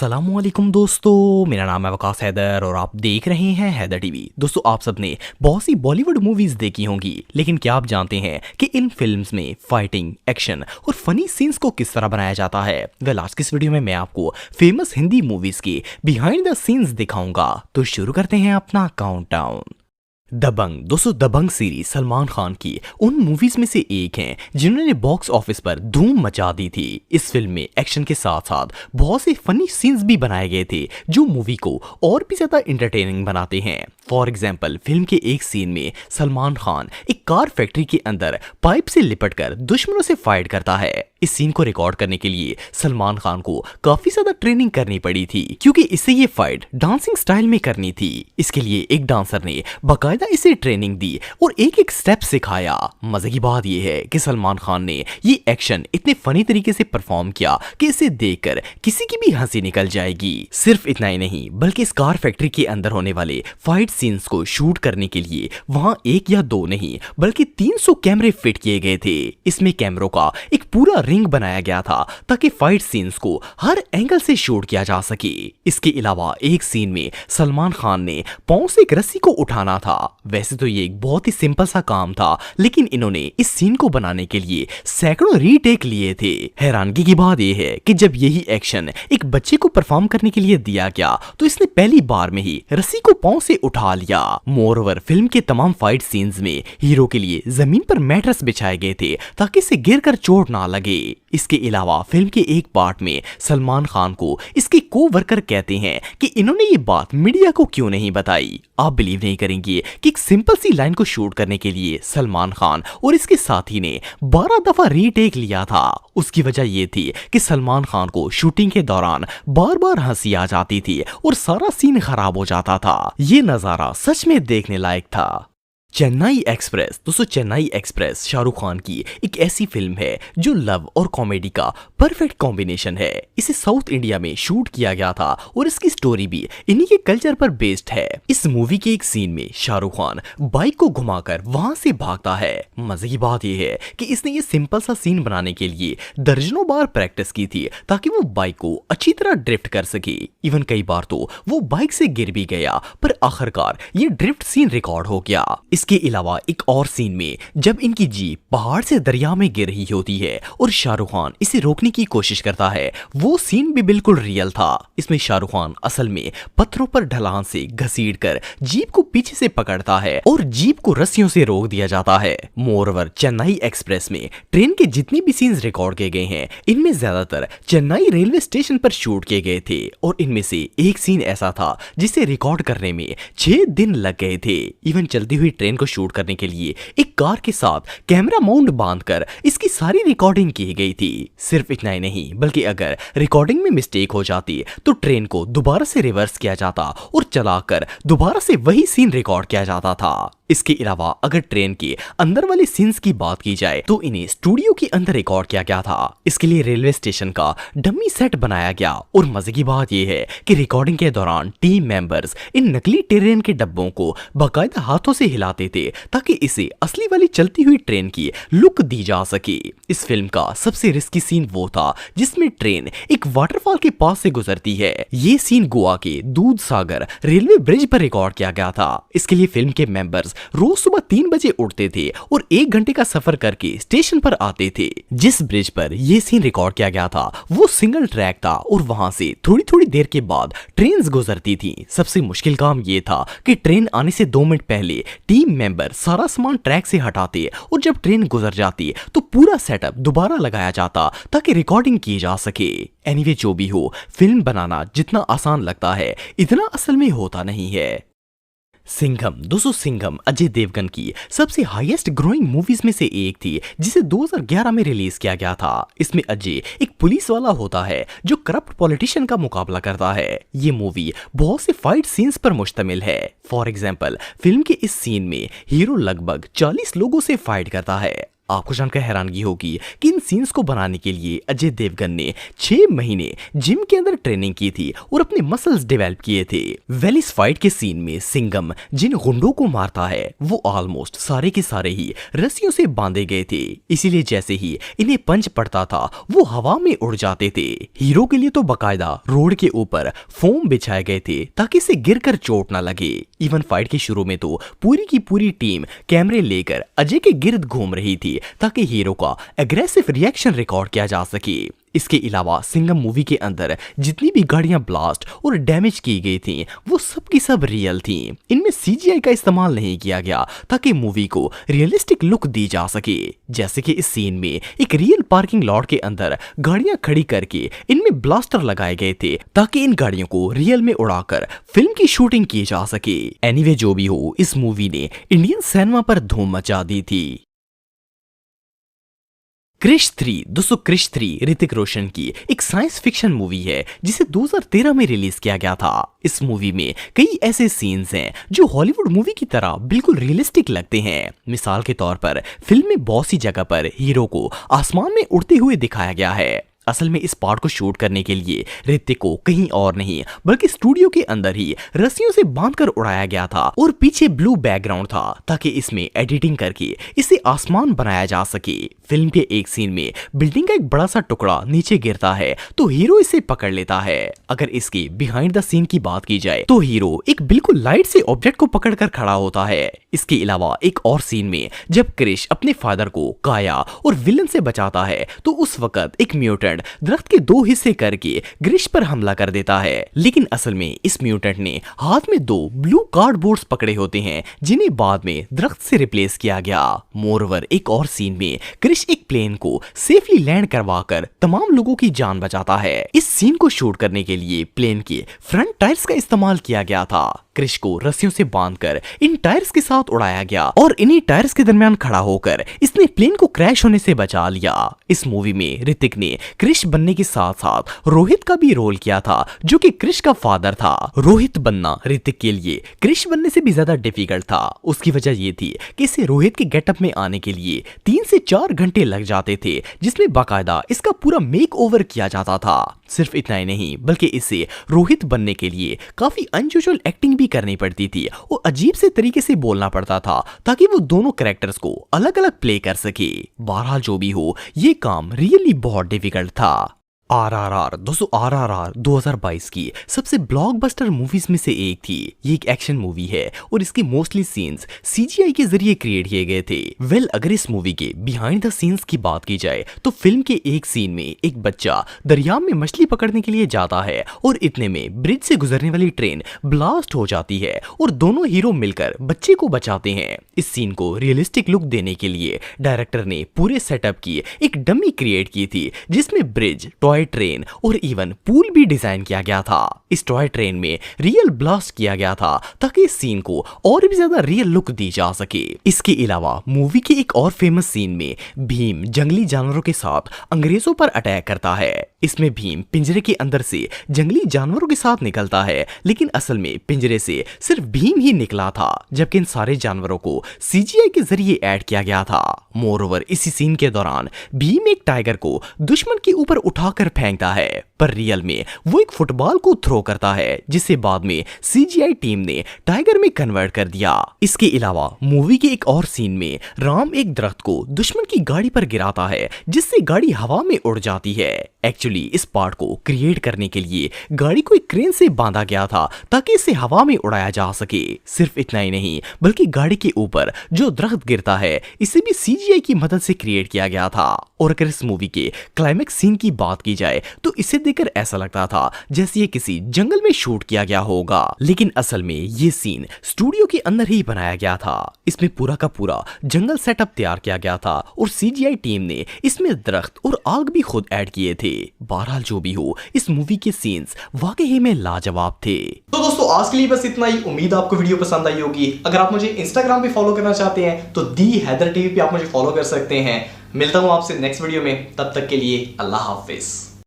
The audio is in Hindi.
अस्सलामुअलैकुम दोस्तों, मेरा नाम है वकास हैदर और आप देख रहे हैं हैदर टीवी। दोस्तों, आप सबने बहुत सी बॉलीवुड मूवीज देखी होंगी, लेकिन क्या आप जानते हैं कि इन फिल्म्स में फाइटिंग, एक्शन और फनी सीन्स को किस तरह बनाया जाता है? वेल, आज की इस वीडियो में मैं आपको फेमस हिंदी मूवीज के बिहाइंड द सीन्स दिखाऊंगा। तो शुरू करते हैं अपना काउंटडाउन। दबंग। दोस्तों, दबंग सीरीज सलमान खान की उन मूवीज में से एक है जिन्होंने बॉक्स ऑफिस पर धूम मचा दी थी। इस फिल्म में एक्शन के साथ साथ बहुत से फनी सीन्स भी बनाए गए थे जो मूवी को और भी ज्यादा इंटरटेनिंग बनाते हैं। फॉर एग्जाम्पल, फिल्म के एक सीन में सलमान खान एक कार फैक्ट्री के अंदर पाइप से लिपटकर दुश्मनों से फाइट करता है। इस सीन को रिकॉर्ड करने के लिए सलमान खान को काफी ज्यादा ट्रेनिंग करनी पड़ी थी, क्योंकि इसे ये फाइट डांसिंग स्टाइल में करनी थी। इसके लिए एक डांसर ने बाकायदा इसे ट्रेनिंग दी और एक एक स्टेप सिखाया। मजे की बात यह है कि सलमान खान ने ये एक्शन इतने फनी तरीके से परफॉर्म किया कि इसे देखकर किसी की भी हंसी निकल जाएगी। सिर्फ इतना ही नहीं, बल्कि इस कार फैक्ट्री के अंदर होने वाले फाइट सीन्स को शूट करने के लिए वहां एक या दो नहीं बल्कि 300 कैमरे फिट किए गए थे। इसमें कैमरों का एक पूरा रिंग बनाया गया था ताकि फाइट सीन्स को हर एंगल से शूट किया जा सके। इसके अलावा एक सीन में सलमान खान ने पांव से एक रस्सी को उठाना था। वैसे तो ये एक बहुत ही सिंपल सा काम था, लेकिन इन्होंने इस सीन को बनाने के लिए सैकड़ों रीटेक लिए थे। हैरानगी की बात यह है कि जब यही एक्शन एक बच्चे को परफॉर्म करने के लिए दिया गया तो इसने पहली बार में ही रस्सी को पांव से उठा लिया। मोरओवर, फिल्म के तमाम फाइट सीन्स में हीरो के लिए जमीन पर मैट्रेस बिछाए गए थे ताकि इसे गिरकर चोट ना लगे। इसके अलावा फिल्म के एक पार्ट में सलमान खान को इसके को वर्कर कहते हैं कि इन्होंने ये बात मीडिया को क्यों नहीं बताई। आप बिलीव नहीं करेंगे कि एक सिंपल सी लाइन को शूट करने के लिए सलमान खान और इसके साथी ने 12 दफा रीटेक लिया था। उसकी वजह यह थी कि सलमान खान को शूटिंग के दौरान बार बार हंसी आ जाती थी और सारा सीन खराब हो जाता था। ये नजारा सच में देखने लायक था। चेन्नई एक्सप्रेस। दोस्तों, चेन्नई एक्सप्रेस शाहरुख खान की एक ऐसी फिल्म है जो लव और कॉमेडी का परफेक्ट कॉम्बिनेशन है। इसे साउथ इंडिया में शूट किया गया था और इसकी स्टोरी भी इन्हीं के कल्चर पर बेस्ड है। इस मूवी के एक सीन में शाहरुख खान बाइक को घुमाकर वहां से भागता है। मजे की बात यह है कि इसने ये सिंपल सा सीन बनाने के लिए दर्जनों बार प्रैक्टिस की थी ताकि वो बाइक को अच्छी तरह ड्रिफ्ट कर सके। इवन कई बार तो वो बाइक से गिर भी गया, पर आखिरकार ये ड्रिफ्ट सीन रिकॉर्ड हो गया। इसके अलावा एक और सीन में जब इनकी जीप पहाड़ से दरिया में गिर रही होती है और शाहरुख खान इसे रोकने की कोशिश करता है, वो सीन भी बिल्कुल रियल था। इसमें शाहरुख खान असल में पत्थरों पर ढलान से घसीटकर जीप को पीछे से पकड़ता है और जीप को रस्सियों से रोक दिया जाता है। मोरओवर, चेन्नई एक्सप्रेस में ट्रेन के जितने भी सीन्स रिकॉर्ड किए गए हैं, इनमें ज्यादातर चेन्नई रेलवे स्टेशन पर शूट किए गए थे और इनमें से एक सीन ऐसा था जिसे रिकॉर्ड करने में 6 दिन लग गए थे। इवन चलती हुई ट्रेन को शूट करने के लिए एक कार के साथ कैमरा माउंट बांधकर इसकी सारी रिकॉर्डिंग की गई थी। सिर्फ इतना ही नहीं, बल्कि अगर रिकॉर्डिंग में मिस्टेक हो जाती तो ट्रेन को दोबारा से रिवर्स किया जाता और चलाकर दोबारा से वही सीन रिकॉर्ड किया जाता था। इसके अलावा अगर ट्रेन के अंदर वाले सीन्स की बात की जाए तो इन्हें स्टूडियो के अंदर रिकॉर्ड किया गया था। इसके लिए रेलवे स्टेशन का डमी सेट बनाया गया और मजे की बात यह है कि रिकॉर्डिंग के दौरान टीम मेंबर्स इन नकली ट्रेन के डब्बों को बाकायदा हाथों से हिलाते थे ताकि इसे असली वाली चलती हुई ट्रेन की लुक दी जा सके। इस फिल्म का सबसे रिस्की सीन वो था जिसमें ट्रेन एक वाटरफॉल के पास से गुजरती है। ये सीन गोवा के दूध सागर रेलवे ब्रिज पर रिकॉर्ड किया गया था। इसके लिए फिल्म के मेंबर्स रोज सुबह 3 बजे उठते थे और 1 घंटे का सफर करके स्टेशन पर आते थे। जिस ब्रिज पर यह सीन रिकॉर्ड किया गया था वो सिंगल ट्रैक था और वहां से थोड़ी थोड़ी देर के बाद ट्रेन गुजरती थी। सबसे मुश्किल काम यह था कि ट्रेन आने से 2 मिनट पहले टीम मेंबर सारा सामान ट्रैक से हटाते और जब ट्रेन गुजर जाती तो पूरा सेटअप दोबारा लगाया जाता ताकि रिकॉर्डिंग की जा सके। एनीवे, जो भी हो, फिल्म बनाना जितना आसान लगता है इतना असल में होता नहीं है। सिंघम। दोस्तों, सिंघम अजय देवगन की सबसे हाईएस्ट ग्रोइंग मूवीज में से एक थी जिसे 2011 में रिलीज किया गया था। इसमें अजय एक पुलिस वाला होता है जो करप्ट पॉलिटिशियन का मुकाबला करता है। ये मूवी बहुत से फाइट सीन्स पर मुश्तमिल है। फॉर एग्जाम्पल, फिल्म के इस सीन में हीरो लगभग 40 लोगों से फाइट करता है। आपको जानकर हैरानगी होगी कि इन सीन्स को बनाने के लिए अजय देवगन ने 6 महीने जिम के अंदर ट्रेनिंग की थी और अपने मसल्स डेवलप किए थे। वेल इस फाइट के सीन में सिंघम जिन गुंडों को मारता है वो ऑलमोस्ट सारे के सारे ही रस्सियों से बांधे गए थे, इसीलिए जैसे ही इन्हें पंच पड़ता था वो हवा में उड़ जाते थे। हीरो के लिए तो बकायदा रोड के ऊपर फोम बिछाए गए थे ताकि इसे गिरकर चोट ना लगे। इवन फाइट के शुरू में तो पूरी की पूरी टीम कैमरे लेकर अजय के गिर्द घूम रही थी ताकि हीरो का एग्रेसिव रिएक्शन रिकॉर्ड किया जा सके। इसके अलावा सिंघम मूवी के अंदर जितनी भी गाड़ियां ब्लास्ट और डैमेज की गई थी वो सब की सब रियल थी। इनमें सीजीआई का इस्तेमाल नहीं किया गया ताकि मूवी को रियलिस्टिक लुक दी जा सके। जैसे कि इस सीन में एक रियल पार्किंग लॉट के अंदर गाड़ियां खड़ी करके इनमें ब्लास्टर लगाए गए थे ताकि इन गाड़ियों को रियल में उड़ाकर फिल्म की शूटिंग की जा सके। एनीवे जो भी हो, इस मूवी ने इंडियन सिनेमा पर धूम मचा दी थी। क्रिश 3 दोस्तों क्रिश 3 ऋतिक रोशन की एक साइंस फिक्शन मूवी है जिसे 2013 में रिलीज किया गया था। इस मूवी में कई ऐसे सीन्स हैं जो हॉलीवुड मूवी की तरह बिल्कुल रियलिस्टिक लगते हैं। मिसाल के तौर पर फिल्म में बहुत सी जगह पर हीरो को आसमान में उड़ते हुए दिखाया गया है। असल में इस पार्ट को शूट करने के लिए ऋतिक को कहीं और नहीं बल्कि स्टूडियो के अंदर ही रस्सियों से बांधकर उड़ाया गया था और पीछे ब्लू बैकग्राउंड था ताकि इसमें एडिटिंग करके इसे आसमान बनाया जा सके। फिल्म के एक सीन में बिल्डिंग का एक बड़ा सा टुकड़ा नीचे गिरता है तो हीरो इसे पकड़ लेता है। अगर इसके बिहाइंड द सीन की बात की जाए तो हीरो एक बिल्कुल लाइट से ऑब्जेक्ट को पकड़कर खड़ा होता है। इसके अलावा एक और सीन में जब क्रिश अपने फादर को काया और विलन से बचाता है तो उस वक्त एक म्यूटेंट दरख्त के 2 हिस्से करके ग्रिश पर हमला कर देता है, लेकिन असल में इस म्यूटेंट ने हाथ में 2 ब्लू कार्डबोर्ड्स पकड़े होते हैं जिन्हें बाद में दरख्त से रिप्लेस किया गया। मोरओवर एक और सीन में क्रिश एक प्लेन को सेफली लैंड करवाकर तमाम लोगों की जान बचाता है। इस सीन को शूट करने के लिए प्लेन के फ्रंट टायर्स का इस्तेमाल किया गया था। क्रिश को रस्सियों से बांधकर इन टायर्स के साथ उड़ाया गया और इन्हीं टायर्स के दरमियान खड़ा होकर इसने प्लेन को क्रैश होने से बचा लिया। इस मूवी में ऋतिक ने क्रिश बनने के साथ साथ रोहित का भी रोल किया था जो कि क्रिश का फादर था। रोहित बनना ऋतिक के लिए क्रिश बनने से भी ज्यादा डिफिकल्ट था। उसकी वजह ये थी कि इसे रोहित के गेटअप में आने के लिए 3 से 4 घंटे लग जाते थे जिसमें बाकायदा इसका पूरा मेक ओवर किया जाता था। सिर्फ इतना ही नहीं बल्कि इसे रोहित बनने के लिए काफी अनयूजुअल एक्टिंग भी करनी पड़ती थी और अजीब से तरीके से बोलना पड़ता था ताकि वो दोनों कैरेक्टर्स को अलग अलग प्ले कर सके। बहरहाल जो भी हो ये काम रियली बहुत डिफिकल्ट था। आरआरआर दोस्तों आरआरआर 2022 की सबसे ब्लॉकबस्टर मूवीज में से एक थी। ये एक एक्शन मूवी है और इसके मोस्टली सीन्स सीजीआई के जरिए क्रिएट किए गए थे। वेल अगर इस मूवी के बिहाइंड द सीन्स की बात की जाए तो फिल्म के एक सीन में एक बच्चा दरिया में मछली पकड़ने के लिए जाता है और इतने में ब्रिज से गुजरने वाली ट्रेन ब्लास्ट हो जाती है और दोनों हीरो मिलकर बच्चे को बचाते हैं। इस सीन को रियलिस्टिक लुक देने के लिए डायरेक्टर ने पूरे सेटअप की एक डमी क्रिएट की थी जिसमें ब्रिज, टॉय ट्रेन और इवन पूल भी डिजाइन किया गया था। इस टॉय ट्रेन में रियल ब्लास्ट किया गया था ताकि इस सीन को और भी ज्यादा रियल लुक दी जा सके। इसके अलावा मूवी के एक और फेमस सीन में भीम जंगली जानवरों के साथ अंग्रेजों पर अटैक करता है। इसमें भीम पिंजरे के अंदर से जंगली जानवरों के साथ निकलता है लेकिन असल में पिंजरे से सिर्फ भीम ही निकला था जबकि इन सारे जानवरों को सीजीआई के जरिए ऐड किया गया था। मोरओवर इसी सीन के दौरान भीम एक टाइगर को दुश्मन के ऊपर उठाकर फेंकता है पर रियल में वो एक फुटबॉल को थ्रो करता है जिसे बाद में सीजीआई टीम ने टाइगर में कन्वर्ट कर दिया। इसके अलावा मूवी के एक और सीन में राम एक दरख्त को दुश्मन की गाड़ी पर गिराता है जिससे गाड़ी हवा में उड़ जाती है। एक्चुअली इस पार्ट को क्रिएट करने के लिए गाड़ी को एक क्रेन से बांधा गया था ताकि इसे हवा में उड़ाया जा सके। सिर्फ इतना ही नहीं बल्कि गाड़ी के ऊपर जो दरख्त गिरता है इसे भी सीजीआई की मदद से क्रिएट किया गया था। और अगर इस मूवी के क्लाइमेक्स सीन की बात की जाए तो इसे देखकर ऐसा लगता था जैसे ये किसी जंगल में शूट किया गया होगा, लेकिन असल में ये सीन स्टूडियो के अंदर ही बनाया गया था। इसमें पूरा का पूरा जंगल सेटअप तैयार किया गया था और सीजीआई टीम ने इसमें दरख्त और आग भी खुद ऐड किए थे। बहरहाल जो भी हो इस मूवी के सीन्स वाकई में लाजवाब थे। तो दोस्तों आज के लिए बस इतना ही। उम्मीद आपको वीडियो पसंद आई होगी। अगर आप मुझे इंस्टाग्राम पे फॉलो करना चाहते हैं तो दी हैदर टीवी पे आप मुझे फॉलो कर सकते हैं। मिलता हूं आपसे नेक्स्ट वीडियो में, तब तक के लिए अल्लाह हाफिज।